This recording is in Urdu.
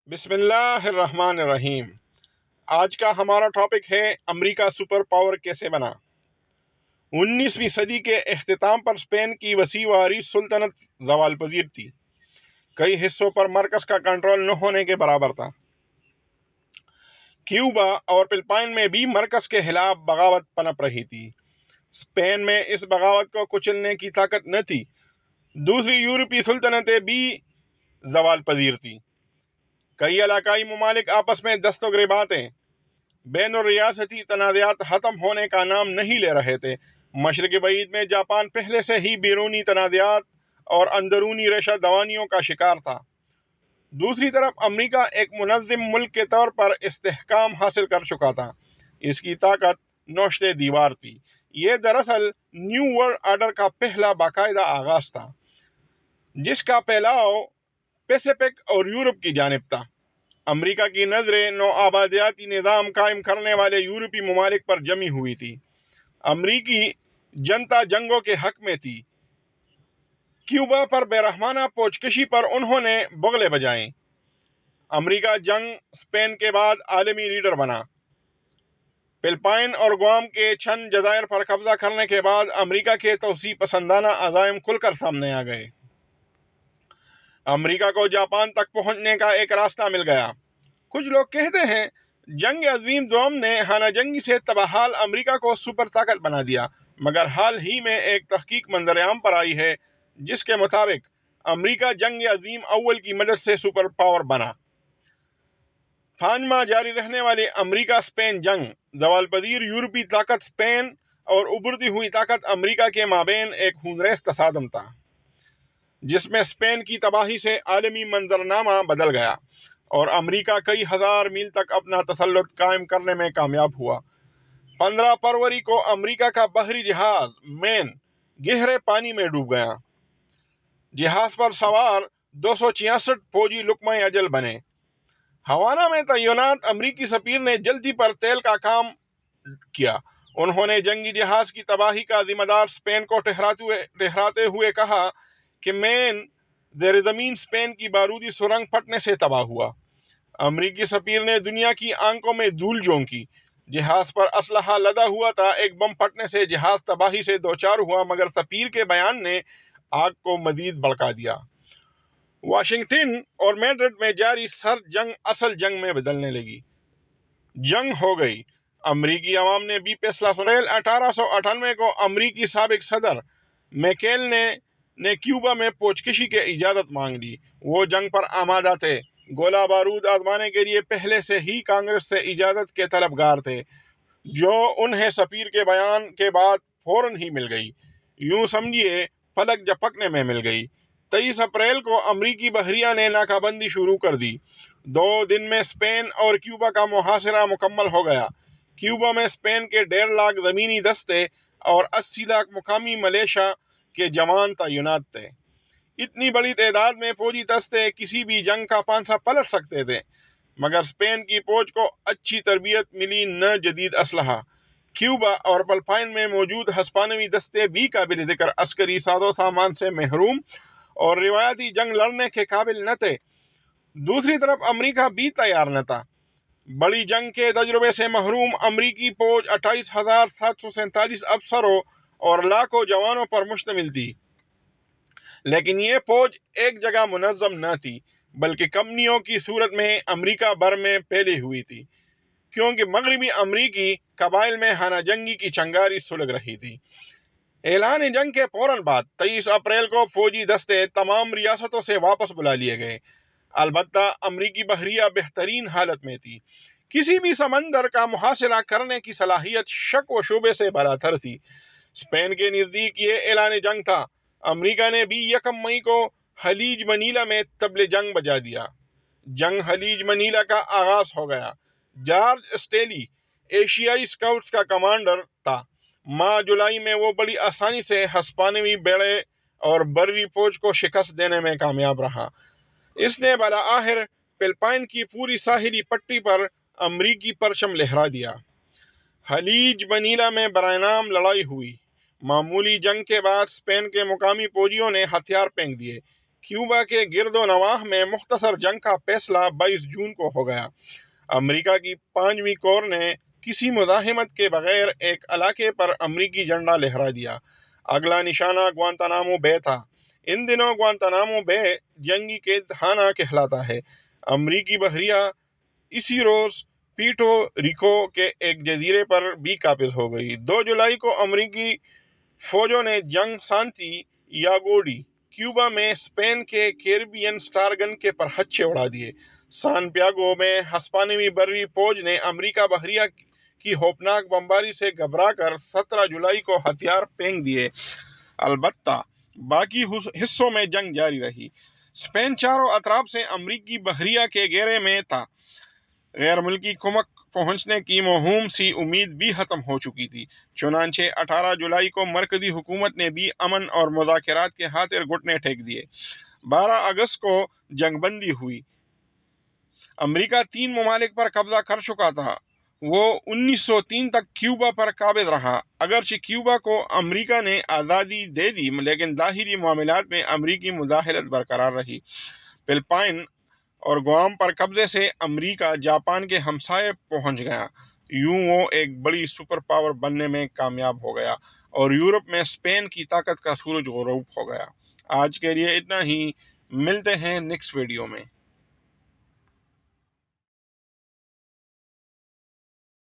بسم اللہ الرحمن الرحیم۔ آج کا ہمارا ٹاپک ہے امریکہ سپر پاور کیسے بنا۔ 19ویں صدی کے اختتام پر اسپین کی وسیع و عریض سلطنت زوال پذیر تھی، کئی حصوں پر مرکز کا کنٹرول نہ ہونے کے برابر تھا۔ کیوبا اور فلپائن میں بھی مرکز کے خلاف بغاوت پنپ رہی تھی۔ اسپین میں اس بغاوت کو کچلنے کی طاقت نہ تھی۔ دوسری یورپی سلطنتیں بھی زوال پذیر تھیں۔ کئی علاقائی ممالک آپس میں دست و گریبانیں، بین الریاستی تنازعات ختم ہونے کا نام نہیں لے رہے تھے۔ مشرق بعید میں جاپان پہلے سے ہی بیرونی تنازعات اور اندرونی ریشہ دوانیوں کا شکار تھا۔ دوسری طرف امریکہ ایک منظم ملک کے طور پر استحکام حاصل کر چکا تھا۔ اس کی طاقت نوشت دیوار تھی۔ یہ دراصل نیو ورلڈ آرڈر کا پہلا باقاعدہ آغاز تھا، جس کا پھیلاؤ پیسیفک اور یورپ کی جانب تھا۔ امریکہ کی نظریں نو آبادیاتی نظام قائم کرنے والے یورپی ممالک پر جمی ہوئی تھی۔ امریکی جنتا جنگوں کے حق میں تھی۔ کیوبا پر بے رحمانہ فوج کشی پر انہوں نے بغلے بجائیں۔ امریکہ جنگ اسپین کے بعد عالمی لیڈر بنا۔ فلپائن اور گوام کے چند جزائر پر قبضہ کرنے کے بعد امریکہ کے توسیع پسندانہ عزائم کھل کر سامنے آ گئے۔ امریکہ کو جاپان تک پہنچنے کا ایک راستہ مل گیا۔ کچھ لوگ کہتے ہیں جنگ عظیم دوم نے خانہ جنگی سے تباہال امریکہ کو سپر طاقت بنا دیا، مگر حال ہی میں ایک تحقیق منظر عام پر آئی ہے جس کے مطابق امریکہ جنگ عظیم اول کی مدد سے سپر پاور بنا۔ 5 ماہ جاری رہنے والی امریکہ اسپین جنگ، زوال پذیر یورپی طاقت اسپین اور ابھرتی ہوئی طاقت امریکہ کے مابین ایک خونریز تصادم تھا، جس میں اسپین کی تباہی سے عالمی منظرنامہ بدل گیا اور امریکہ کئی ہزار میل تک اپنا تسلط قائم کرنے میں کامیاب ہوا۔ 15 فروری کو امریکہ کا بحری جہاز مین گہرے پانی میں ڈوب گیا۔ جہاز پر سوار 266 فوجی لقمہ اجل بنے۔ ہوانا میں تعینات امریکی سفیر نے جلدی پر تیل کا کام کیا۔ انہوں نے جنگی جہاز کی تباہی کا ذمہ دار اسپین کو ٹھہراتے ہوئے کہا کہ مین زیر زمین اسپین کی بارودی سرنگ پھٹنے سے تباہ ہوا۔ امریکی سفیر نے دنیا کی آنکھوں میں دھول جھونکی۔ جہاز پر اسلحہ لدا ہوا تھا۔ ایک بم پھٹنے سے جہاز تباہی سے دوچار ہوا، مگر سفیر کے بیان نے آگ کو مزید بھڑکا دیا۔ واشنگٹن اور میڈرڈ میں جاری سرد جنگ اصل جنگ میں بدلنے لگی۔ جنگ ہو گئی۔ امریکی عوام نے بھی فیصلہ سنا۔ اپریل 1898 کو امریکی سابق صدر میکیل نے کیوبا میں فوج کشی کی اجازت مانگ لی۔ وہ جنگ پر آمادہ تھے، گولہ بارود آزمانے کے لیے پہلے سے ہی کانگریس سے اجازت کے طلبگار تھے، جو انہیں سفیر کے بیان کے بعد فوراً ہی مل گئی۔ یوں سمجھیے پلک جھپکنے میں مل گئی۔ 23 اپریل کو امریکی بحریہ نے ناکہ بندی شروع کر دی۔ 2 دن میں اسپین اور کیوبا کا محاصرہ مکمل ہو گیا۔ کیوبا میں اسپین کے 1.5 لاکھ زمینی دستے اور 80 لاکھ مقامی ملیشیا کے جوان تعینات تھے۔ اتنی بڑی تعداد میں فوجی دستے کسی بھی جنگ کا پانسا پلٹ سکتے تھے، مگر اسپین کی فوج کو اچھی تربیت ملی، نہ جدید اسلحہ۔ کیوبا اور فلپائن میں موجود ہسپانوی دستے بھی قابل ذکر عسکری ساز و سامان سے محروم اور روایتی جنگ لڑنے کے قابل نہ تھے۔ دوسری طرف امریکہ بھی تیار نہ تھا۔ بڑی جنگ کے تجربے سے محروم امریکی فوج 28,747 افسروں اور لاکھوں جوانوں پر مشتمل تھی، لیکن یہ فوج ایک جگہ منظم نہ تھی، بلکہ کمپنیوں کی صورت میں امریکہ بھر میں پھیلی ہوئی تھی، کیونکہ مغربی امریکی قبائل میں خانہ جنگی کی چنگاری سلگ رہی تھی۔ اعلان جنگ کے فوراً بعد 23 اپریل کو فوجی دستے تمام ریاستوں سے واپس بلا لیے گئے۔ البتہ امریکی بحریہ بہترین حالت میں تھی۔ کسی بھی سمندر کا محاصرہ کرنے کی صلاحیت شک و شبے سے بالاتر تھی۔ اسپین کے نزدیک یہ اعلان جنگ تھا۔ امریکہ نے بھی 1 مئی کو خلیج منیلا میں طبل جنگ بجا دیا۔ جنگ خلیج منیلا کا آغاز ہو گیا۔ جارج اسٹیلی ایشیائی اسکاؤٹس کا کمانڈر تھا۔ ماہ جولائی میں وہ بڑی آسانی سے ہسپانوی بیڑے اور بری فوج کو شکست دینے میں کامیاب رہا۔ اس نے بالآخر فلپائن کی پوری ساحلی پٹی پر امریکی پرچم لہرا دیا۔ خلیج منیلا میں برائے نام لڑائی ہوئی۔ معمولی جنگ کے بعد اسپین کے مقامی فوجیوں نے ہتھیار پھینک دیے۔ کیوبا کے گرد و نواح میں مختصر جنگ کا فیصلہ 22 جون کو ہو گیا۔ امریکا کی 5ویں کور نے کسی مزاحمت کے بغیر ایک علاقے پر امریکی جھنڈا لہرا دیا۔ اگلا نشانہ گوانتانامو بے تھا۔ ان دنوں گوانتانامو بے جنگی قید خانہ کہلاتا ہے۔ امریکی بحریہ اسی روز پیٹو ریکو کے ایک جزیرے پر بھی قابض ہو گئی۔ 2 جولائی کو امریکی فوجوں نے جنگ سانتی یاگو ڈی کیوبا میں اسپین کے کیریبین اسٹارگن کے پرخچے اڑا دیے۔ سان پیاگو میں ہسپانوی بری فوج نے امریکہ بحریہ کی خوفناک بمباری سے گھبرا کر 17 جولائی کو ہتھیار پھینک دیے۔ البتہ باقی حصوں میں جنگ جاری رہی۔ اسپین چاروں اطراف سے امریکی بحریہ کے گھیرے میں تھا۔ غیر ملکی کمک پہنچنے کی موہوم سی امید بھی ختم ہو چکی تھی۔ چنانچہ 18 جولائی کو مرکزی حکومت نے بھی امن اور مذاکرات کے خاطر گھٹنے ٹیک دیے۔ 12 اگست کو جنگ بندی ہوئی۔ امریکہ 3 ممالک پر قبضہ کر چکا تھا۔ وہ 1903 تک کیوبا پر قابض رہا۔ اگرچہ کیوبا کو امریکہ نے آزادی دے دی لیکن ظاہری معاملات میں امریکی مداخلت برقرار رہی۔ فلپائن اور گوام پر قبضے سے امریکہ جاپان کے ہمسائے پہنچ گیا۔ یوں وہ ایک بڑی سپر پاور بننے میں کامیاب ہو گیا اور یورپ میں اسپین کی طاقت کا سورج غروب ہو گیا۔ آج کے لیے اتنا ہی، ملتے ہیں نیکسٹ ویڈیو میں۔